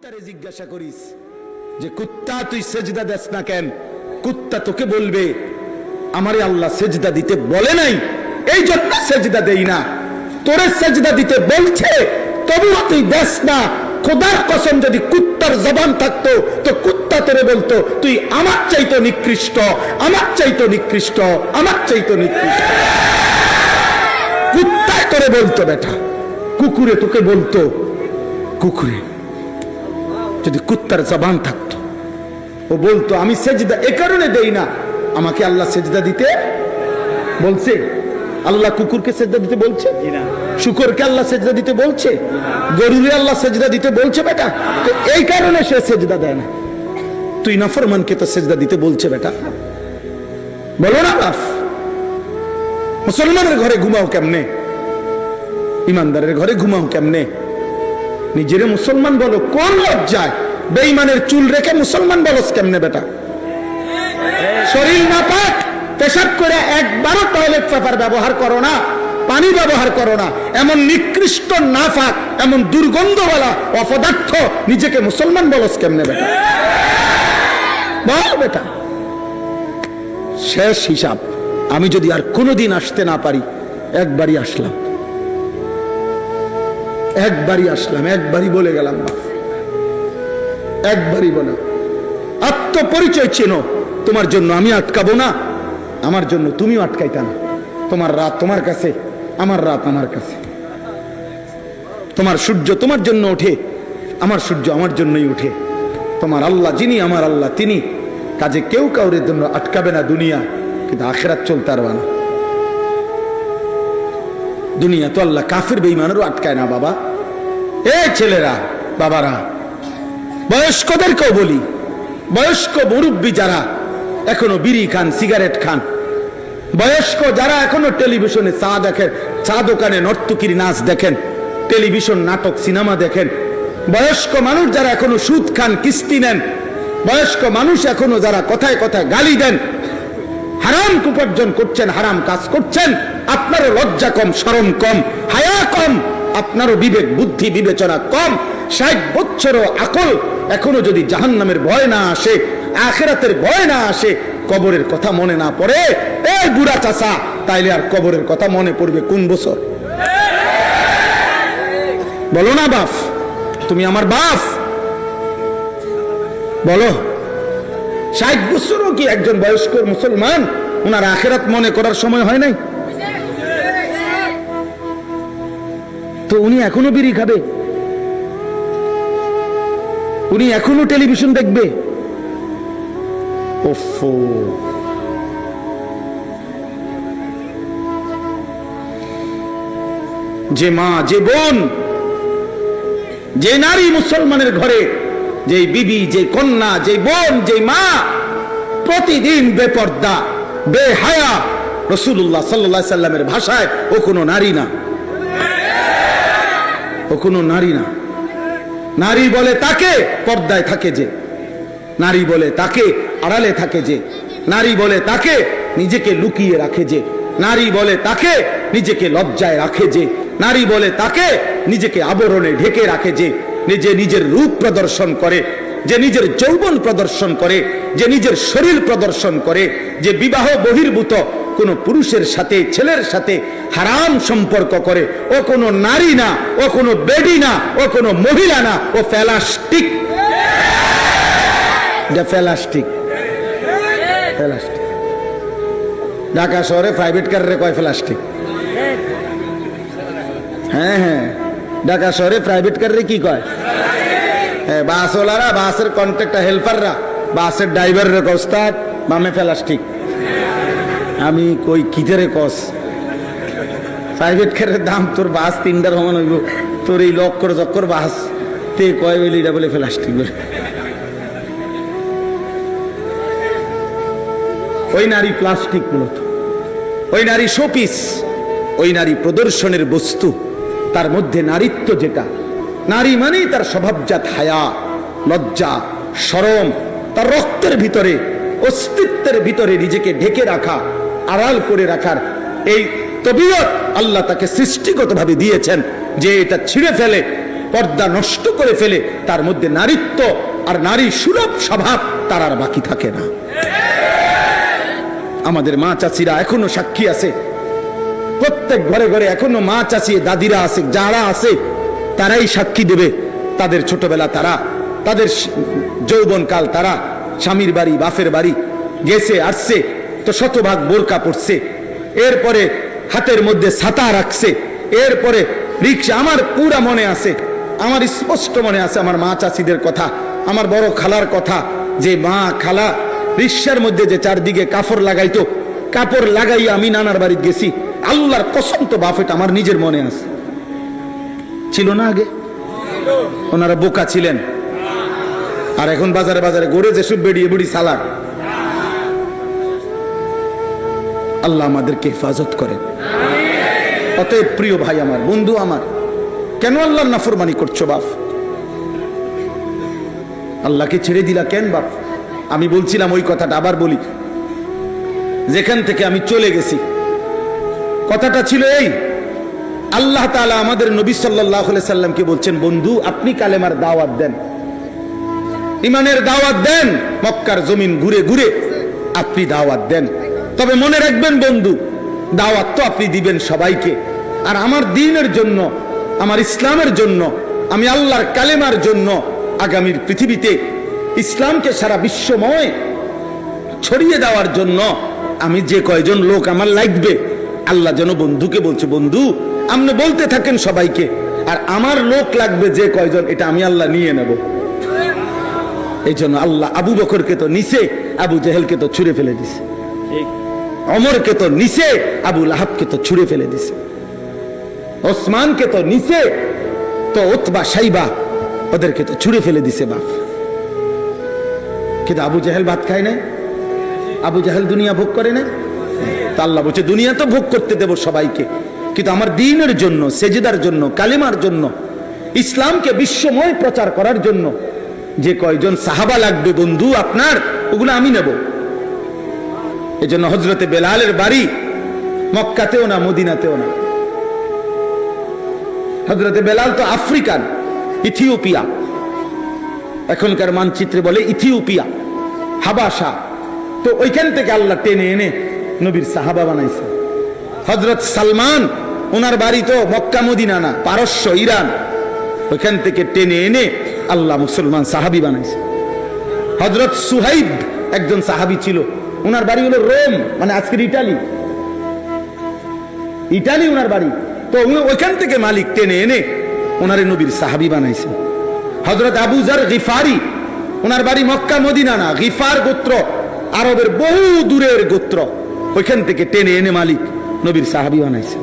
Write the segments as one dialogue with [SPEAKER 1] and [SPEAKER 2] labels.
[SPEAKER 1] কুত্তারে জিজ্ঞাসা করিস যে কুত্তা তুই সেজদা দেস না কেন, কুত্তা তোকে বলবে আমারে আল্লাহ সেজদা দিতে বলে নাই, এই জন্য সেজদা দেই না। তোরে সেজদা দিতে বলছে তবুও তুই দেস না। খোদার কসম যদি কুত্তার জবান থাকতো তো কুত্তা তোরে বলতো তুই আমার চাইতো নিকৃষ্ট, আমার চাইতো নিকৃষ্ট, আমার চাইতো নিকৃষ্ট। কুত্তা তোরে বলতো বেটা, কুকুরে তোকে বলতো, কুকুরে যদি কুত্তার জবান থাকতো ও বলতো আমি সেজদা এ কারণে দেই না, আমাকে আল্লাহ সেজদা দিতে বলছে। আল্লাহ কুকুরকে সেজদা দিতে বলছে? শুকরকে আল্লাহ সেজদা দিতে বলছে? গরুরে আল্লাহ সেজদা দিতে বলছে বেটা? তো এই কারণে সে সেজদা দেয় না। তুই নাফরমানকে তো সেজদা দিতে বলছে বেটা, বলো না বাপ। মুসলমানের ঘরে ঘুমাও কেমনে, ইমানদারের ঘরে ঘুমাও কেমনে? নিজের মুসলমান বলো, কোন লজ্জায় বেঈমানের চুল রেখে মুসলমান বলস কেমনে বেটা? শরীর নাপাক, পেশাব করে একবারও টয়লেট পেপার ব্যবহার করো না, পানি ব্যবহার করো না, এমন নিকৃষ্ট নাফাক, এমন দুর্গন্ধওয়ালা অপদার্থ নিজেকে মুসলমান বলস কেমনে বেটা? বল বেটা। শেষ হিসাব, আমি যদি আর কোনোদিন আসতে না পারি, একবারই আসলাম, একবারই আসলাম, একবারই বলে গেলাম, একবারই বলে। আত্মপরিচয় চেনো, তোমার জন্য আমি আটকাবো না, আমার জন্য তুমিও আটকাইতা না। তোমার রাত তোমার কাছে, আমার রাত আমার কাছে। তোমার সূর্য তোমার জন্য ওঠে, আমার সূর্য আমার জন্যই ওঠে। তোমার আল্লাহ যিনি, আমার আল্লাহ তিনি। কাজে কেউ কাউরের জন্য আটকাবে না দুনিয়া, কিন্তু আখিরাত চলতে পারবে না। দুনিয়া তো আল্লাহ কাফির বেঈমানেরও আটকায় না বাবা। এ ছেলেরা, বাবারা, বয়স্কদেরকেও বলি, বয়স্ক মুরব্বী যারা এখনো বিড়ি খান, সিগারেট খান, বয়স্ক যারা এখনো টেলিভিশনে চা দেখেন, চা দোকানে নর্তকীর নাচ দেখেন, টেলিভিশন নাটক সিনেমা দেখেন, বয়স্ক মানুষ যারা এখনো সুদ খান, কিস্তি নেন, বয়স্ক মানুষ এখনো যারা কথায় কথায় গালি দেন, হারাম উপার্জন করছেন, হারাম কাজ করছেন, আপনারও লজ্জা কম, শরম কম, হায়া কম, আপনারও বিবেক বুদ্ধি বিবেচনা কম। 60 বছরও আকল এখনো যদি জাহান্নামের ভয় না আসে, আখিরাতের ভয় না আসে, কবরের কথা মনে না পড়ে, এই বুড়া চাচা, তাইলে আর কবরের কথা মনে পড়বে কোন বছর? বলো না বাপ, তুমি আমার বাপ, বলো। 60 বছরও কি একজন বয়স্ক মুসলমান ওনার আখিরাত মনে করার সময় হয় নাই? তো উনি এখনো বিড়ি খাবে, উনি এখনো টেলিভিশন দেখবে। ওফো, যে মা, যে বোন, যে নারী মুসলমানের ঘরে, যে বিবি, যে কন্যা, যে বোন, যে মা প্রতিদিন বেপর্দা, বেহায়া, রাসূলুল্লাহ সাল্লাল্লাহু আলাইহি সাল্লামের ভাষায় ও কোনো নারী না, ও কোনো নারী না। নারী বলে তাকে পর্দায় থাকে যে, নারী বলে তাকে আড়ালে থাকে যে, নারী বলে তাকে নিজেকে লুকিয়ে রাখে যে, নারী বলে তাকে নিজেকে লজ্জায় রাখে যে, নারী বলে তাকে নিজেকে আবরণে ঢেকে রাখে যে, নিজে নিজের রূপ প্রদর্শন করে, যে নিজের যৌবন প্রদর্শন করে, যে নিজের শরীর প্রদর্শন করে, যে বিবাহ বহির্ভূত কোন পুরুষের সাথে, ছেলের সাথে হারাম সম্পর্ক করে, ও কোনো নারী না, ও কোনো বেডি না, ও কোনো মহিলা না, ও প্লাস্টিক। Plastic, plastic. ঢাকা শহরে প্রাইভেট কারে কয় প্লাস্টিক? হ্যাঁ হ্যাঁ, ঢাকা শহরে প্রাইভেট কারে কি কয়? হ্যাঁ, বাসওয়ালারা, বাসের কন্ট্রাক্টর, হেল্পাররা, বাসের ড্রাইভারের কস্তাদ বামে প্লাস্টিক। আমি কই কিতেরে কস, প্রাইভেট কারের দাম তোর বাস 3টার সমান হইব, তোর এই লক্কর চক্কর বাস তে কয় বলে এটা বলে প্লাস্টিক বলে। ওই নারী প্লাস্টিক, মূলত ওই নারী শোপিস, ওই নারী প্রদর্শনের বস্তু। তার মধ্যে নারীত্ব যেটা, নারী মানেই তার স্বভাবজাত হায়া, লজ্জা, শরম, তার রক্তের ভিতরে, অস্তিত্বের ভিতরে নিজেকে ঢেকে রাখা, আড়াল করে রাখার এই তবিয়ত আল্লাহ তাকে সৃষ্টিগতভাবে দিয়েছেন। যে এটা ছিঁড়ে ফেলে, পর্দা নষ্ট করে ফেলে, তার মধ্যে নারীত্ব আর নারী সুলভ স্বভাব তার আর বাকি থাকে না। আমাদের মা চাচিরা এখনো সাক্ষী আছে, প্রত্যেক ঘরে ঘরে এখনো মা চাচি দাদিরা আছে, যারা আছে তারাই সাক্ষী দেবে। তাদের ছোটবেলা তারা, তাদের যৌবনকাল তারা স্বামীর বাড়ি বাপের বাড়ি গেছে আসছে তো শতভাগ বোরকা পড়ছে, এরপরে হাতের মধ্যে ছাতা রাখছে, এরপরে রিক্সা। আমার পুরা মনে আছে, আমার স্পষ্ট মনে আছে আমার মা চাচিদের কথা, আমার বড় খালার কথা, যে মা খালা রিক্সার মধ্যে যে চারদিকে কাপড় লাগাইতো, কাপড় লাগাইয়া আমি নানার বাড়ি গেছি। আল্লাহর কসম তো বাফেট আমার নিজের মনে আছে। ছিল না আগে? ওনারা বোকা ছিলেন, আর এখন বাজারে বাজারে গড়ে যে সব বেড়িয়ে বুড়ি সালাক। আল্লাহ আমাদেরকে হেফাজত করেন। অতএব প্রিয় ভাই আমার, বন্ধু আমার, কেন আল্লাহর নাফরমানি করছো বাপ? আল্লাহকে ছেড়ে দিলা কেন বাপ? আমি বলছিলাম ওই কথাটা আবার বলি, যেখান থেকে আমি চলে গেছি কথাটা ছিল এই, আল্লাহ তাআলা আমাদের নবী সাল্লাল্লাহু আলাইহি সাল্লামকে বলছেন, বন্ধু আপনি কালেমার দাওয়াত দেন, ইমানের দাওয়াত দেন, মক্কার জমিন ঘুরে ঘুরে আপনি দাওয়াত দেন। তবে মনে রাখবেন বন্ধু, দাওয়াত তো আপনি দিবেন সবাইকে, আর আমার দ্বীনের জন্য, আমার ইসলামের জন্য, আমি আল্লাহর কালেমার জন্য আগামীর পৃথিবীতে ইসলামকে সারা বিশ্বময় ছড়িয়ে দেওয়ার জন্য আমি যে কয়জন লোক আমার লাগবে, আল্লাহ যেন বন্ধুকে বলছে, বন্ধু আপনি বলতে থাকেন সবাইকে, আর আমার লোক লাগবে যে কয়জন, এটা আমি আল্লাহ নিয়ে নেব। এই জন্য আল্লাহ আবু বকরকে তো নিচে, আবু জেহেলকে তো ছুঁড়ে ফেলে দিছে, ওমরকে তো নিচে, আবু লাহাবকে তো ছুঁড়ে ফেলে দিছে, ওসমানকে তো নিচে, তো উতবা সাইবা ওদেরকে তো ছুঁড়ে ফেলে দিছে বাপ। কিন্তু আবু জেহেল ভাত খায় না, আবু জেহেল দুনিয়া ভোগ করে না। তা আল্লাহ বলছে দুনিয়া তো ভোগ করতে দেব সবাইকে, কিন্তু আমার দ্বীনের জন্য, সেজদার জন্য, কালেমার জন্য, ইসলামকে বিশ্বময় প্রচার করার জন্য যে কয়জন সাহাবা লাগবে বন্ধু আপনার, ওগুলো আমি নেব। এই জন্য হযরতে বেলালের বাড়ি মক্কাতেও না, মদিনাতেও না। হযরতে বেলাল তো আফ্রিকান, ইথিওপিয়া, এখনকার মানচিত্রে বলে ইথিওপিয়া, হাবাসা। তো ওইখান থেকে আল্লাহ টেনে এনে নবীর সাহাবা বানাইছে। হযরত সালমান, ওনার বাড়ি তো মক্কা মদিনা না, পারস্য, ইরান, ওইখান থেকে টেনে এনে আল্লাহ মুসলমান সাহাবি বানাইছে। হযরত সুহাইব একজন সাহাবি ছিল, ওনার বাড়ি হলো রোম, মানে আজকের ইটালি, ইটালি ওনার বাড়ি। তো ওইখান থেকে মালিক টেনে এনে ওনারে নবীর সাহাবি বানাইছে। হযরত আবু যার গিফারি, ওনার বাড়ি মক্কা মদিনা না, গিফার গোত্র, আরবের বহু দূরের গোত্র, ওইখান থেকে টেনে এনে মালিক নবীর সাহাবি বানাইছে।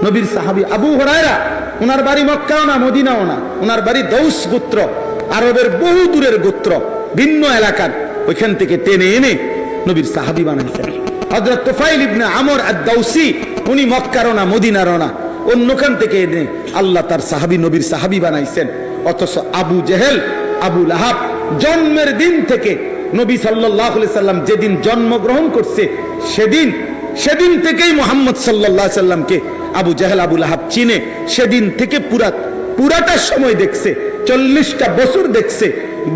[SPEAKER 1] নবীর সাহাবি আবু হুরায়রা, ওনার বাড়ি মক্কাও না, মদিনাও না, ওনার বাড়ি দৌস গোত্র, আরবের বহু দূরের গোত্র, ভিন্ন এলাকার, ওইখান থেকে টেনে এনে নবীর সাহাবি বানাইছেন। হযরত তুফাইল ইবনে আমর আদ-দাউসি, উনি মক্কারও না, মদিনারও না, অন্যখান থেকে এনে আল্লাহ তার সাহাবি, নবীর সাহাবি বানাইছেন। অথচ আবু জেহেল, আবু লাহাব জন্মের দিন থেকে নবী সাল্লাল্লাহু আলাইহি সাল্লাম যেদিন জন্মগ্রহণ করছে সেদিন থেকেই মুহাম্মদ সাল্লাল্লাহু আলাইহি সাল্লামকে আবু জেহেল, আবু লাহাব চিনে। সেদিন থেকে পুরাটা সময় দেখছে, 40টা বছর দেখছে।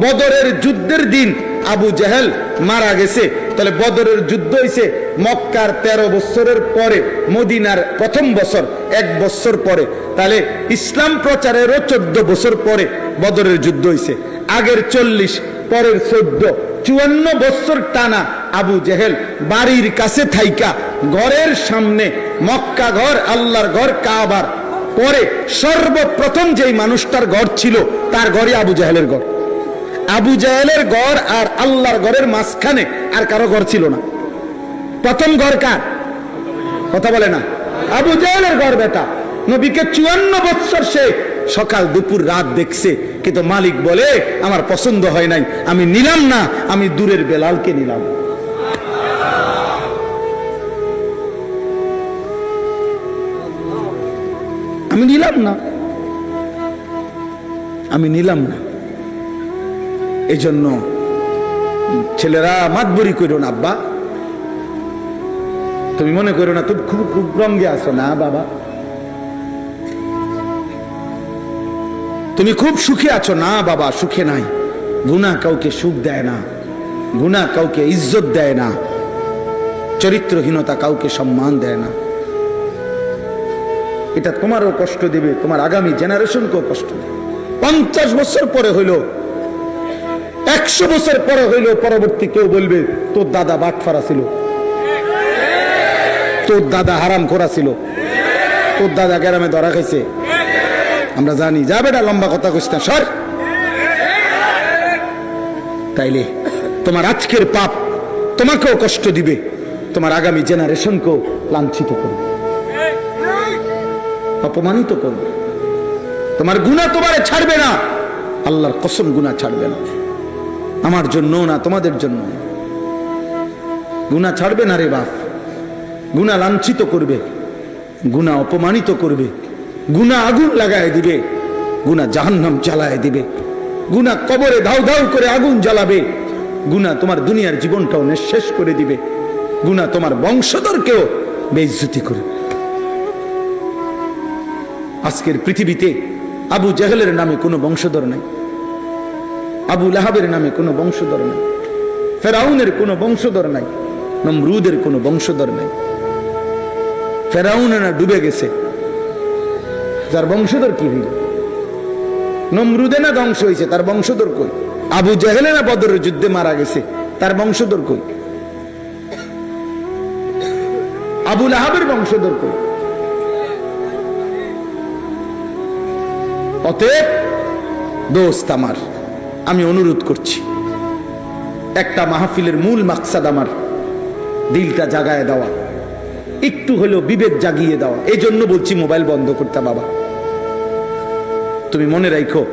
[SPEAKER 1] বদরের যুদ্ধের দিন আবু জেহেল মারা গেছে, তাহলে বদরের যুদ্ধ হয়েছে মক্কার 13 বছরের পরে, মদিনার প্রথম বছর 1 বছর পরে, তাহলে ইসলাম প্রচারেরও 14 বছর পরে বদরের যুদ্ধ হয়েছে। আগের 40, পরের 14, 54 বছর টানা আবু জেহেল বাড়ির কাছে থাইকা ঘরের সামনে, মক্কা ঘর, আল্লাহর ঘর, কাবার পরে সর্বপ্রথম যেই মানুষটার ঘর ছিল তার ঘরে আবু জেহেলের ঘর। আবু জেহেলের ঘর আর আল্লাহর ঘরের মাঝখানে আর কারো ঘর ছিল না। প্রথম ঘর কার? কথা বলে না। আবু জেহেলের ঘর। বেটা নবীকে 54 বছর সে সকাল দুপুর রাত দেখছে, কিন্তু মালিক বলে আমার পছন্দ হয় নাই, আমি নিলাম না, আমি দূরের বেলালকে নিলাম। আমি নিলাম না। এই জন্য ছেলেরা মাতবরি করো না, আব্বা তুমি মনে করো না তুমি খুব রঙে আসো না বাবা। তুমি খুব সুখে আছো? না বাবা, সুখে নাই। গুনাহ কাউকে সুখ দেয় না, গুনাহ কাউকে ইজ্জত দেয় না, চরিত্রহীনতা কাউকে সম্মান দেয় না। এটা তোমারও কষ্ট দেবে, তোমার আগামী জেনারেশনকেও কষ্ট দেবে। 50 বছর পরে হইল, 100 বছর পরে হইল, পরবর্তী কেউ বলবে তোর দাদা বাটফারা ছিল, তোর দাদা হারাম করা ছিল, তোর দাদা গ্রামে ধরা খাইছে। আমরা জানি, যা বেটা লম্বা কথা কইস না, সর। তাইলে তোমার আজকের পাপ তোমাকেও কষ্ট দিবে, তোমার আগামী জেনারেশনকেও লাঞ্ছিত করবে, অপমানিত করবে। তোমার গুনাহ তোমারে ছাড়বে না, আল্লাহর কসম গুনাহ ছাড়বে না। আমার জন্য না, তোমাদের জন্য গুনাহ ছাড়বে না রে বাপ। গুনাহ লাঞ্ছিত করবে, গুনাহ অপমানিত করবে, গুনাহ আগুন লাগায় দিবে, গুনাহ জাহান্নাম জ্বালায় দিবে, গুনাহ কবরে ধাউ ধাউ করে আগুন জ্বালাবে, গুনাহ তোমার দুনিয়ার জীবনটাও নিঃশেষ করে দিবে, গুনাহ তোমার বংশধরকেও বেইজ্জতি করবে। আজকের পৃথিবীতে আবু জাহেলের নামে কোনো বংশধর নাই, আবু লাহাবের নামে কোনো বংশধর নাই, ফেরাউনের কোনো বংশধর নাই, নমরুদের কোনো বংশধর নাই। ফেরাউন না ডুবে গেছে, যার বংশধর কি হইল? নমরুদে না ধ্বংস হয়েছে, তার বংশধর কই? আবু জাহেলে না বদরের যুদ্ধে মারা গেছে, তার বংশধর কই? আবু লাহাবের বংশধর কই? অতএব দোস্ত আমার, আমি অনুরোধ করছি, একটা মাহফিলের মূল মাকসাদ আমার দিলটা জাগায় দেওয়া, একটু হলেও বিবেক জাগিয়ে দেওয়া। এই জন্য বলছি মোবাইল বন্ধ করতে। বাবা, তুমি মনে রাখো,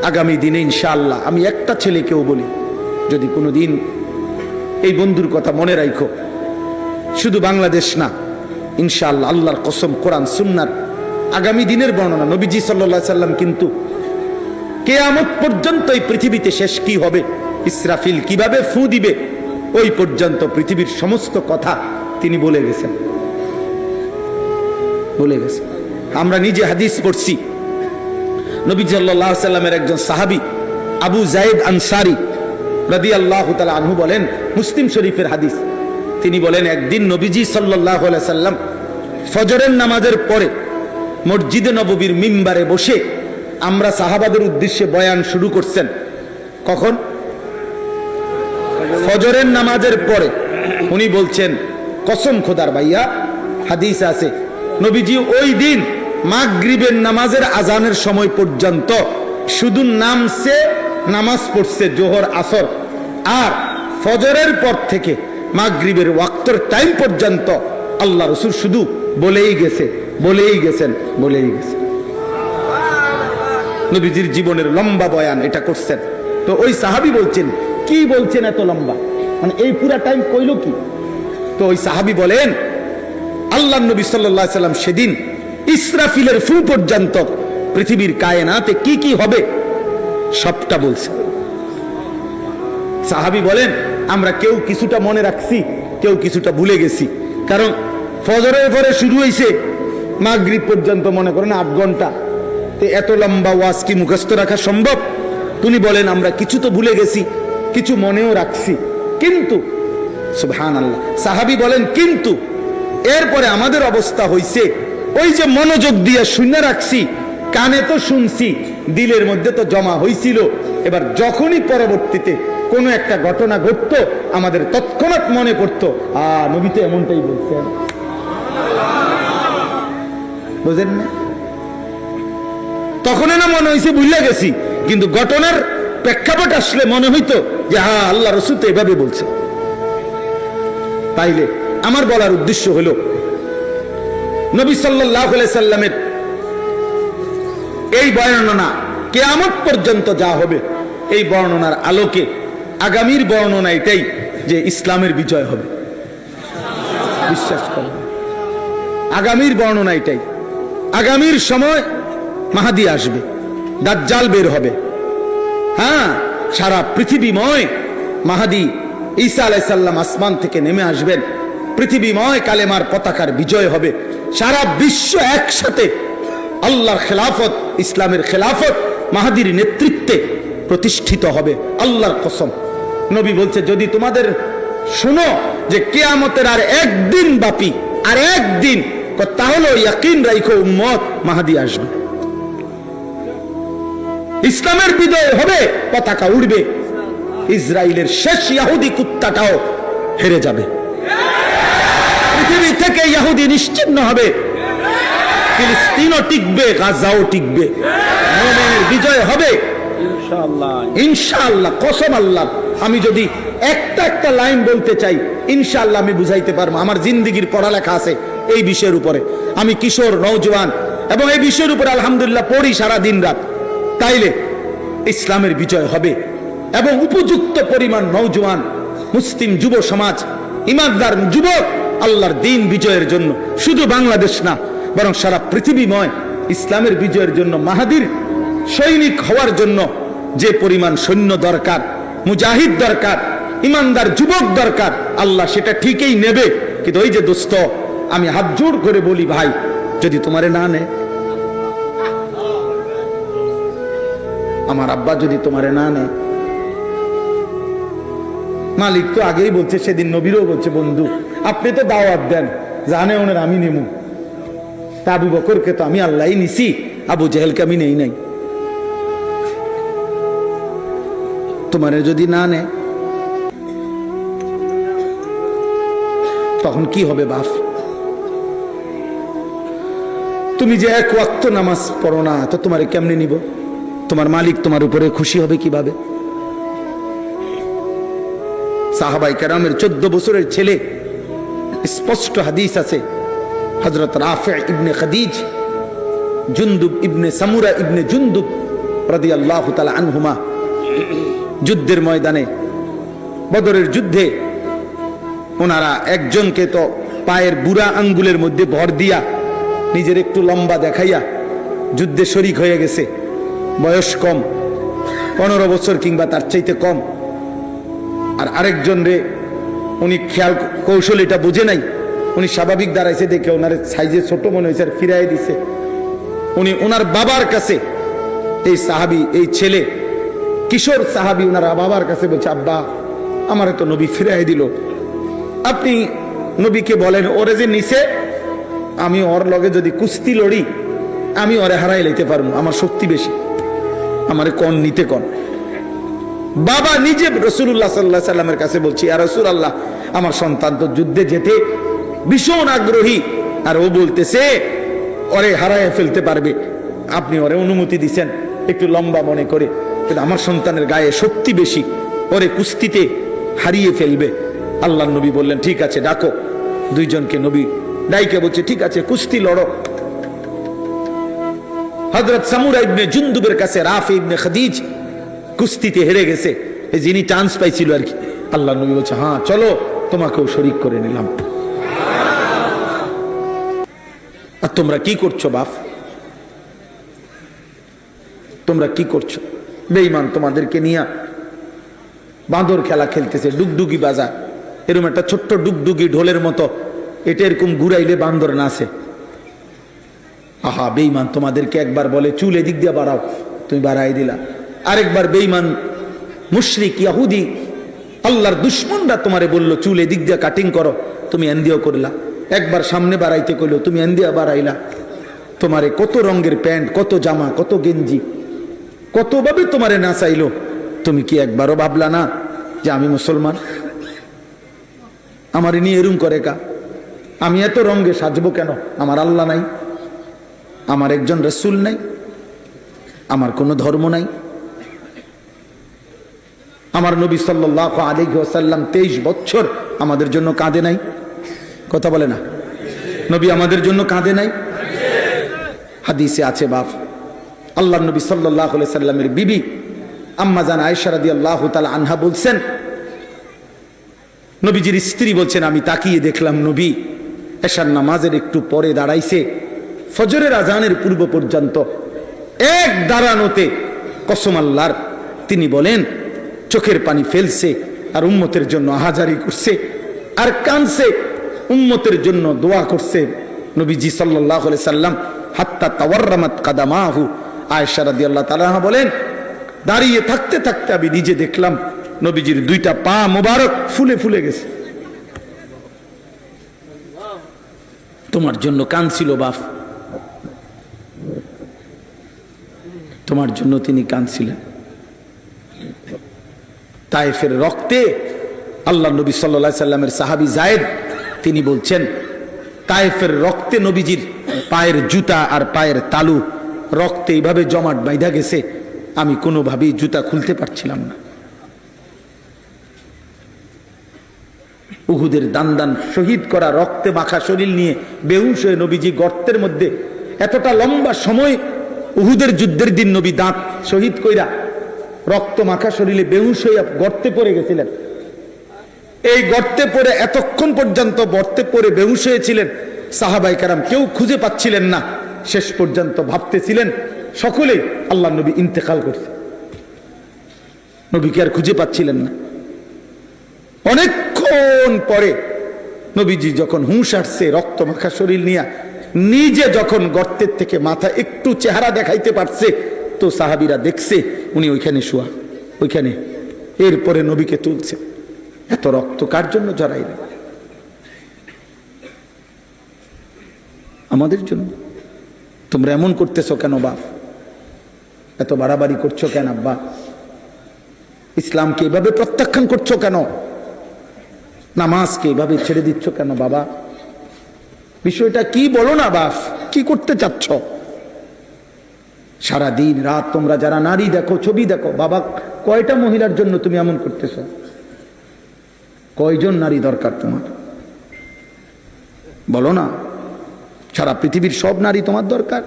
[SPEAKER 1] আগামী দিনে ইনশাআল্লাহ আমি একটা ছেলেকেও বলি, যদি কোনো দিন এই বন্ধুর কথা মনে রাখো, শুধু বাংলাদেশ না, ইনশাআল্লাহ আল্লাহর কসম, কোরআন সুন্নাহর আগামী দিনের বর্ণনা। নবীজি সাল্লাল্লাহু আলাইহি সাল্লাম কিন্তু কিয়ামত পর্যন্ত এই পৃথিবীতে শেষ কি হবে, ইসরাফিল কিভাবে ফু দিবে, ওই পর্যন্ত পৃথিবীর সমস্ত কথা তিনি বলে গেছেন, বলে গেছেন। আমরা নিজে হাদিস পড়ছি, নবীজি সাল্লাল্লাহু আলাইহি সাল্লামের একজন সাহাবী আবু যায়েদ আনসারী রাদিয়াল্লাহু তাআলা আনহু বলেন, মুসলিম শরীফের হাদিস, তিনি বলেন একদিন নবীজি সাল্লাল্লাহু আলাইহি সাল্লাম ফজরের নামাজের পরে মসজিদে নববীর মিম্বারে বসে আমরা সাহাবাদের উদ্দেশ্যে বয়ান শুরু করছেন। কখন? ফজরের নামাজের পরে। উনি বলছেন, কসম খোদার ভাইয়া, হাদিস আছে, নবীজি ওই দিন মাগরিবের নামাজের আজানের সময় পর্যন্ত শুধু নামছে, নামাজ পড়ছে জোহর আসর, আর ফজরের পর থেকে মাগরিবের ওয়াক্তের টাইম পর্যন্ত আল্লাহ রাসূল শুধু বলেই গেছে, বলেই গেছেন, বলেই গেছেন। নবীজির জীবনের লম্বা বয়ান এটা করছেন। তো ওই সাহাবী বলছেন, কি বলছেন এত লম্বা, মানে এই পুরা টাইম কইল কি? তো ওই সাহাবী বলেন, আল্লাহ নবী সাল্লাল্লাহু আলাইহি সাল্লাম সেদিন ইসরাফিলের ফু পর্যন্ত পৃথিবীর কায়নাতে কি কি হবে সবটা বলছেন। সাহাবী বলেন, আমরা কেউ কিছুটা মনে রাখছি, কেউ কিছুটা ভুলে গেছি, কারণ ফজরের পরে শুরু হয়েছে, মাগরিব পর্যন্ত মনে করেন 8 ঘন্টা, এত লম্বা ওয়াজ কি মুখস্থ রাখা সম্ভব? তিনি বলেন, আমরা কিছু তো ভুলে গেছি, কিছু মনেও রাখছি, কিন্তু সুবহানাল্লাহ, সাহাবী বলেন, কিন্তু এরপরে আমাদের অবস্থা হইছে, ওই যে মনোযোগ দিয়ে শুনে রাখছি, কানে তো শুনছি, দিলের মধ্যে তো জমা হইছিল, এবার যখনই পরবর্তীতে কোনো একটা ঘটনা ঘটতো আমাদের তৎক্ষণাৎ মনে পড়তো, নবী তো এমনটাই বলছেন। বুঝেন না? তখন না মনে হয়েছে ভুলে গেছি, কিন্তু ঘটনার প্রেক্ষাপট আসলে মনে হইতো যে হ্যাঁ, আল্লাহ রাসূল তো এভাবে বলছে। তাইলে আমার বলার উদ্দেশ্য হলো, নবী সাল্লাল্লাহু আলাইহি সাল্লামের এই বর্ণনা কিয়ামত পর্যন্ত যা হবে, এই বর্ণনার আলোকে আগামীর বর্ণনা এটাই যে ইসলামের বিজয় হবে। বিশ্বাস করুন, আগামীর বর্ণনা এটাই। আগামীর সময় মাহাদি আসবে, দাজ্জাল বের হবে, হ্যাঁ, সারা পৃথিবীময় মাহাদি ঈসা আলাইহিস সালাম আসমান থেকে নেমে আসবেন, পৃথিবীময় কালেমার পতাকার বিজয় হবে, সারা বিশ্ব একসাথে আল্লাহর খেলাফত, ইসলামের খেলাফত মাহাদির নেতৃত্বে প্রতিষ্ঠিত হবে। আল্লাহর কসম, নবী বলছে যদি তোমাদের শুনো যে কিয়ামতের আর একদিন বাকি, আর একদিন, তাহলে ইয়াকিন রাখো উম্মত মাহাদি আসবে, ইসলামের বিজয় হবে, পতাকা উড়বে, ইসরায়েলের শেষ ইহুদি কুত্তাটাও হেরে যাবে, পৃথিবী থেকে ইহুদি নিশ্চিহ্ন হবে, ফিলিস্তিনও টিকবে, গাজাও টিকবে, মুমিনের বিজয় হবে ইনশাআল্লাহ, ইনশাআল্লাহ, কসম আল্লাহ। আমি যদি একটা লাইন বলতে চাই, ইনশাআল্লাহ আমি বুঝাইতে পারবো। আমার জিন্দেগির পড়ালেখা আছে এই বিষয়ের উপরে, আমি কিশোর নওজোয়ান এবং এই বিষয়ের উপরে আলহামদুলিল্লাহ পড়ি সারা দিন রাত। তাইলে ইসলামের বিজয় হবে এবং উপযুক্ত পরিমাণ নওজোয়ান মুসলিম যুব সমাজ, ইমানদার যুবক আল্লাহর দ্বীন বিজয়ের জন্য শুধু বাংলাদেশ না বরং সারা পৃথিবীময় ইসলামের বিজয়ের জন্য, মাহাদির সৈনিক হওয়ার জন্য যে পরিমাণ সৈন্য দরকার, মুজাহিদ দরকার, ইমানদার যুবক দরকার, আল্লাহ সেটা ঠিকই নেবে। কিন্তু ওই যে দোস্ত, আমি হাত জোড় করে বলি ভাই, যদি তোমারে না নেয়, আমার আব্বা যদি তোমারে না নেয়, মালিক তো আগেই বলছে, সেদিন নবীরও বলছে, বন্ধু আপনি তো দাওয়াত দেন, জানে ওনার আমি নেমু, তা আবু বকরকে তো আমি আল্লাহই নিছি, আবু জেহেলকে আমি নেই নাই। তোমারে যদি না নেয় তখন কি হবে বাপ? তুমি যে এক ওয়াক্ত নামাজ পড়ো না, তো তোমারে কেমনে নিব? তোমার মালিক তোমার উপরে খুশি হবে কিভাবে? সাহাবায়ে কেরামের 14 বছরের ছেলে, স্পষ্ট হাদিস আছে, হযরত রাফি ইবনে খাদিজ, জুনদুব ইবনে সামুরা ইবনে জুনদুব রাদিয়াল্লাহু তাআলা আনহুমা যুদ্ধের ময়দানে, বদরের যুদ্ধে ওনারা একজনকে তো পায়ের বুড়া আঙ্গুলের মধ্যে ভর দিয়া নিজের একটু লম্বা দেখাইয়া যুদ্ধে শরীক হয়ে গেছে, বয়স কম, 15 বছর কিংবা তার চাইতে কম। আর আরেকজন রে উনি খেয়াল কৌশল এটা বুঝে নাই, উনি স্বাভাবিক দাঁড়াইছে দেখে ওনার সাইজে ছোট মনে হয়েছে আর ফিরাই দিছে। উনি ওনার বাবার কাছে, এই সাহাবি, এই ছেলে কিশোর সাহাবি ওনার বাবার কাছে বলছে, আব্বা আমারে তো নবী ফিরাই দিল, আপনি নবীকে বলেন ওরে যে নিছে, আমি ওর লগে যদি কুস্তি লড়ি আমি ওরে হারাই লইতে পারবো, আমার শক্তি বেশি, আমারে কোন নিতে কোন। বাবা নিজে রাসূলুল্লাহ সাল্লাল্লাহু আলাইহি সাল্লামের কাছে বলছি, ইয়া রাসূলুল্লাহ আমার সন্তান তো যুদ্ধে যেতে ভীষণ আগ্রহী, আর ও বলতেছে ওরে হারায় ফেলতে পারবে, আপনি ওরে অনুমতি দিছেন একটু লম্বা মনে করে, কিন্তু আমার সন্তানের গায়ে শক্তি বেশি, ওরে কুস্তিতে হারিয়ে ফেলবে। আল্লাহর নবী বললেন ঠিক আছে ডাকো। দুইজনকে নবী ডাইকে বলছে ঠিক আছে কুস্তি লড়ো। হযরত সামুরা ইবনে জুনদুবের কাছে রাফি ইবনে খাদিজ কুস্তিতে হেরে গেছে, এই যিনি চান্স পাইছিল আর কি। আল্লাহর নবী বলছে হ্যাঁ চলো তোমাকেও শরীক করে নিলাম। আর তোমরা কি করছো বাপ? তোমরা কি করছো? বেঈমান তোমাদেরকে নিয়ে বাঁদর খেলা খেলতেছে, ডুগডুগি বাজার, এরকম একটা ছোট্ট ডুগডুগি ঢোলের মতো, এটা এরকম ঘুরাইলে বান্দর নাচে। আহা, বেঈমান তোমাদেরকে একবার বলে চুল এদিক দিয়ে বাড়াও, তুমি বাড়াই দিলা। আরেকবার বেঈমান মুশরিক ইহুদি আল্লাহর দুশমনরা তোমারে বললো চুল এদিক দিয়ে কাটিং করো, তুমি এন্দিও করলা। একবার সামনে বাড়াইতে কইলো, তুমি এন্দিয়া বাড়াইলা। তোমারে কত রঙের প্যান্ট, কত জামা, কত গেঞ্জি, কতভাবে তোমারে নাচাইলো, তুমি কি একবারও ভাবলা না যে আমি মুসলমান, আমার নিয়ে এরম করে কা, আমি এত রঙে সাজবো কেন? আমার আল্লাহ নাই, আমার একজন রাসূল নাই, আমার কোনো ধর্ম নাই, আমার নবী সাল্লাল্লাহু আলাইহি ওয়াসাল্লাম 23 বছর আমাদের জন্য কাঁদে নাই? কথা বলে না, নবী আমাদের জন্য কাঁদে নাই? হাদিসে আছে বাপ, আল্লাহর নবী সাল্লাল্লাহু আলাইহি সাল্লামের বিবি আম্মা জান আয়েশা রাদিয়াল্লাহু তাআলা আনহা বলছেন, নবীজির স্ত্রী বলছেন, আমি তাকিয়ে দেখলাম নবী এশার নামাজের একটু পরে দাঁড়াইছে, ফজরের আজানের পূর্ব পর্যন্ত এক দাঁড়ানোতে কসম আল্লাহর, তিনি বলেন চোখের পানি ফেলছে আর উম্মতের জন্য আহাজারি করছে আর কাঁদছে, উম্মতের জন্য দোয়া করছে। নবীজি সাল্লাল্লাহু আলাইহি সাল্লাম হাত্তা তাওয়াররামাত কাদামাহু, আয়েশা রাদিয়াল্লাহু তাআলা আনহা বলেন, দাঁড়িয়ে থাকতে থাকতে আমি নিজে দেখলাম নবীজির দুইটা পা মোবারক ফুলে ফুলে গেছে। তোমার জন্য কাঁদছিল বাপ, তোমার জন্য তিনি কাঁদছিলেন। তায়েফের রক্তে আল্লাহ নবী সাল্লাল্লাহু আলাইহি সাল্লামের সাহাবী যায়েদ তিনি বলছেন, তায়েফের রক্তে নবীজির পায়ের জুতা আর পায়ের তালু রক্তে এইভাবে জমাট বাইধা গেছে, আমি কোনোভাবেই জুতা খুলতে পারছিলাম না। উহুদের দান শহীদ করা রক্তে মাখা শরীর নিয়ে বেহুশ হয়ে নবীজি গর্তের মধ্যে এতটা লম্বা সময়, উহুদের যুদ্ধের দিন নবী দাঁত শহীদ কইরা রক্ত মাখা শরীরে বেহুশ হইয়া গর্তে পড়ে গেছিলেন। এই গর্তে পড়ে এতক্ষণ পর্যন্ত গর্তে পড়ে বেহুশ হয়েছিলেন, সাহাবায়ে কেরাম কেউ খুঁজে পাচ্ছিলেন না। শেষ পর্যন্ত ভাবতেছিলেন সকলেই আল্লাহ নবী ইন্তেকাল করছে, নবীকে আর খুঁজে পাচ্ছিলেন না। অনেকক্ষণ পরে নবীজি যখন হুঁশ আসছে রক্ত মাখা শরীর নিয়ে, নিজে যখন গর্তের থেকে মাথা একটু চেহারা দেখাইতে পারছে, তো সাহাবীরা দেখছে উনি ওইখানে শোয়া, ওইখানে। এরপরে নবীকে তুলছে। এত রক্ত কার জন্য জড়াইলেন? আমাদের জন্য। তোমরা এমন করতেছো কেন বাপ? এত বাড়াবাড়ি করছো কেন আব্বা? ইসলামকে এভাবে প্রত্যাখ্যান করছো কেন? নামাজকে এভাবে ছেড়ে দিচ্ছ কেন বাবা? বিষয়টা কি বলো না বাপ, কি করতে চাচ্ছ? সারা দিন রাত তোমরা যারা নারী দেখো, ছবি দেখো, বাবা কয়টা মহিলার জন্য তুমি এমন করতেছ? কয়জন নারী দরকার তোমার? বলো না। সারা পৃথিবীর সব নারী তোমার দরকার?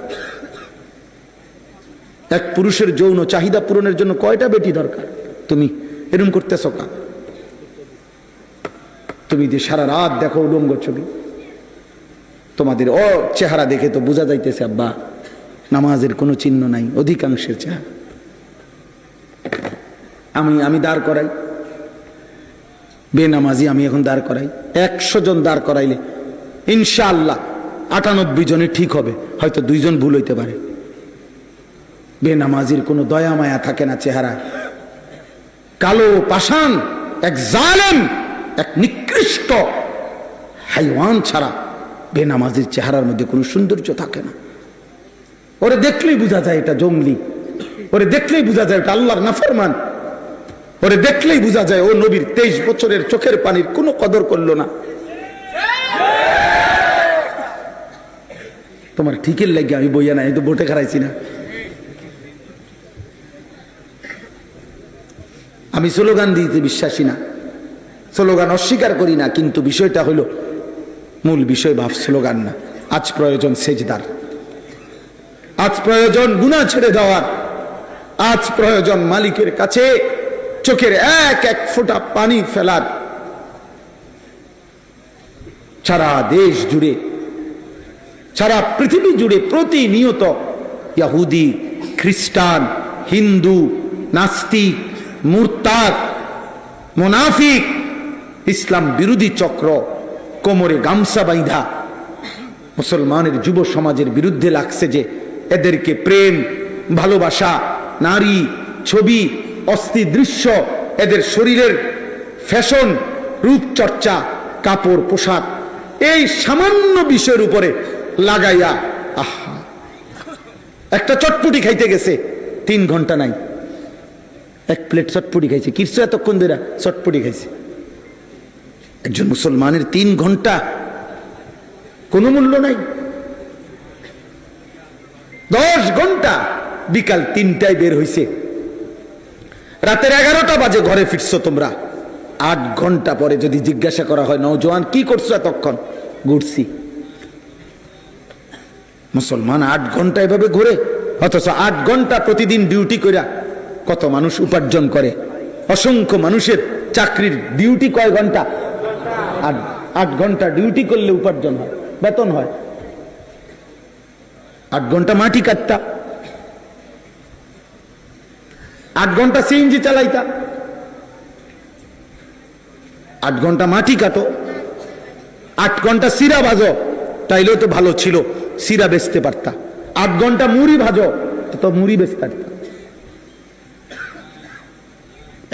[SPEAKER 1] এক পুরুষের যৌন চাহিদা পূরণের জন্য কয়টা বেটি দরকার? তুমি এরকম করতেছ কা? তুমি যে সারা রাত দেখো উলঙ্গ ছবি, তোমাদের ও চেহারা দেখে তো বোঝা যাইতেছে আব্বা নামাজের কোনো চিহ্ন নাই অধিকাংশের চেহারা। আমি দাঁড় করাই বেনামাজি, আমি এখন দাঁড় করাই 100 জন দাঁড় করাইলে ইনশাআল্লাহ 98 জনে ঠিক হবে, হয়তো 2 জন ভুল হইতে পারে। বেনামাজির কোনো দয়া মায়া থাকে না চেহারায়। কালো পাষাণ এক জালেম, এক নিকৃষ্ট হাইওয়ান ছাড়া বেনামাজির চেহারার মধ্যে কোনো সৌন্দর্য থাকে না। ওরে দেখলেই বোঝা যায় এটা জঙ্গলি, ওরে দেখলেই বোঝা যায় এটা আল্লাহর নাফরমান, ওরে দেখলেই বোঝা যায় ও নবীর 23 বছরের চোখের পানির কোনো কদর করলো না। তোমার ঠিকের লাগে আমি বইয়া না, এই তো বোটে খারাইছি না। আমি স্লোগান দিতে বিশ্বাসী না, স্লোগান অস্বীকার করি না, কিন্তু বিষয়টা হলো মূল বিষয় ভাব স্লোগান না। আজ প্রয়োজন সেজদার, আজ প্রয়োজন গুনাহ ছেড়ে দেওয়ার, আজ প্রয়োজন মালিকের কাছে চোখের এক এক ফোঁটা পানি ফেলার। সারা দেশ জুড়ে, সারা পৃথিবী জুড়ে প্রতিনিয়ত ইহুদি, খ্রিস্টান, হিন্দু, নাস্তিক, মুরতাদ, মুনাফিক, ইসলাম বিরোধী চক্র কোমরে গামছা বাইধা মুসলমানের যুব সমাজের বিরুদ্ধে লাগছে যে এদেরকে প্রেম, ভালোবাসা, নারী, ছবি, অস্থির দৃশ্য, এদের শরীরের ফ্যাশন, রূপচর্চা, কাপড়, পোশাক, এই সামান্য বিষয়ের উপরে লাগাইয়া আহা একটা চটপটি খাইতে গেছে 3 ঘন্টা নাই, 1 প্লেট চটপটি খাইছে। কিছু এতক্ষণ ধরে চটপটি খাইছে। একজন মুসলমানের 3 ঘন্টা কোনো মূল্য নাই। 10 ঘন্টা, বিকাল 3টায় বের হইছে, রাতের 11টা বাজে ঘরে ফিরছো তোমরা। 8 ঘন্টা পরে যদি জিজ্ঞাসা করা হয় নওজোয়ান কি করছো এতক্ষণ? ঘুরছি। মুসলমান 8 ঘন্টা এভাবে ঘুরে, অথচ 8 ঘন্টা প্রতিদিন ডিউটি কইরা কত মানুষ উপার্জন করে। অসংখ্য মানুষের চাকরির ডিউটি কয় ঘন্টা? 8 ঘন্টা ডিউটি করলে উপার্জন হয়, বেতন হয়। 8 ঘন্টা মাটি কাটতা, 8 ঘন্টা সিএনজি চালাইতা, 8 ঘন্টা মাটি কাটো, 8 ঘন্টা সিরা ভাজো, তাইলেও তো ভালো ছিল, সিরা বেচতে পারতা। 8 ঘন্টা মুড়ি ভাজো, পারতো, তো মুড়ি বেচতে পারতো।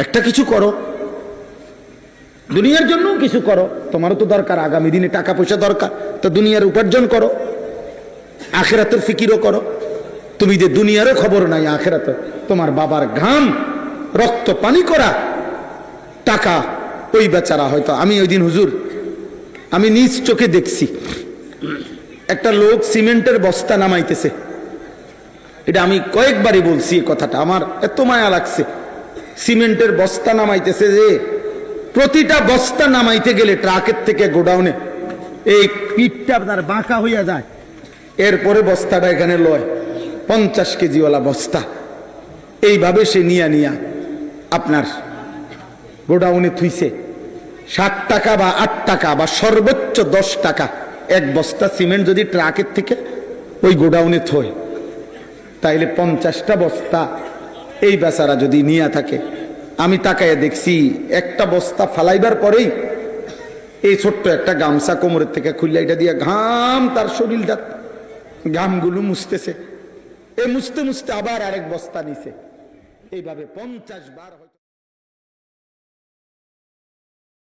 [SPEAKER 1] একটা কিছু করো, দুনিয়ার জন্য কিছু করো। তোমারও তো দরকার, আগামী দিনে টাকা পয়সা দরকার, তো দুনিয়ার উপার্জন করো, আখেরাতের ফিকিরও করো। তুমি যে দুনিয়ারও খবর নাই, আখেরাতে তোমার বাবার ঘাম রক্ত পানি করা টাকা, ওই বেচারা হয়তো। আমি ওই দিন হুজুর, আমি নিজ চোখে দেখছি একটা লোক সিমেন্টের বস্তা নামাইতেছে। এটা আমি কয়েকবারই বলছি এই কথাটা, আমার এত মায়া লাগছে। সিমেন্টের বস্তা নামাইতেছে, যে প্রতিটা বস্তা নামাইতে গেলে ট্রাকের থেকে গোডাউনে এই পিঠটা আপনার বাঁকা হইয়া যায়, এরপরে বস্তাটা এখানে লয় 50 কেজিওয়ালা বস্তা। এইভাবে সে নিয়া আপনার গোডাউনে থুইছে। 60 টাকা বা 8 টাকা বা সর্বোচ্চ 10 টাকা এক বস্তা সিমেন্ট যদি ট্রাকের থেকে ওই গোডাউনে থয়, তাইলে 50টা বস্তা এই বেচারা যদি নিয়ে থাকে। আমি তাকায় দেখছি একটা বস্তা ফালাইবার পরেই এই ছোট্ট একটা গামছা কোমরের থেকে খুললে এটা দিয়ে ঘাম, তার শরীরটা ঘামগুলো মুছতেছে। এই মুছতে মুছতে আবার আরেক বস্তা নিছে। এইভাবে 50 বার হয়তো।